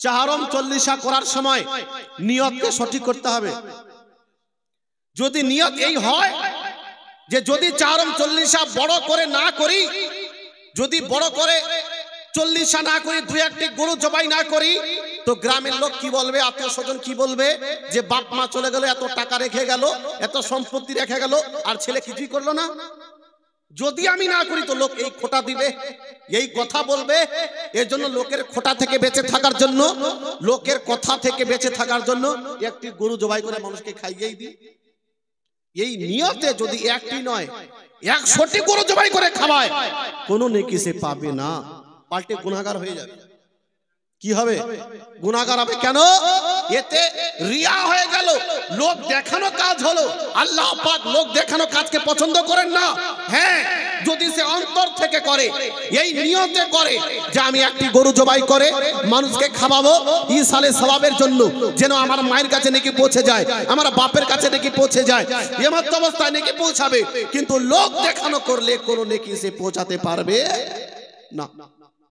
চারম চল্লিশা করার সময় নিয়তকে সঠিক করতে হবে। যদি নিয়ত এই হয় যে যদি চারম চল্লিশা বড় করে না করি, যদি বড় করে চল্লিশা না করি, দুই একটি গরু জবাই না করি, তো গ্রামের লোক কি বলবে, আত্মীয় স্বজন কি বলবে, যে বাপ মা চলে গেল, এত টাকা রেখে গেল, এত সম্পত্তি রেখে গেল, আর ছেলে কিছুই করলো না। যদি আমি না করি তো লোক এই খোটা দিবে, এই কথা বলবে। এর জন্য লোকের খোটা থেকে বেঁচে থাকার জন্য, লোকের কথা থেকে বেঁচে থাকার জন্য একটি গরু জবাই করে মানুষকে খাইয়েই দিই। এই নিয়তে যদি একটি নয় 100টি গরু জবাই করে খাওয়ায়, কোনো নেকি সে পাবে না, পাল্টে গুনাহগার হয়ে যাবে। কি হবে? গুনাহগার হবে। কেন? এতে রিয়া হয়ে গেল, লোক দেখানো কাজ হলো। আল্লাহ পাক লোক দেখানো কাজকে পছন্দ করেন না। হ্যাঁ, যদি সে অন্তর থেকে করে, এই নিয়তে করে যে আমি একটি গরু জবাই করে মানুষকে খাওয়াবো ইসালে সওয়াবের জন্য, যেন আমার মায়ের কাছে নাকি পৌঁছে যায়, আমার বাপের কাছে নাকি পৌঁছে যায়, এমত অবস্থায় নাকি পৌঁছাবে। কিন্তু লোক দেখানো করলে কোনো নেকি সে পৌঁছাতে পারবে না।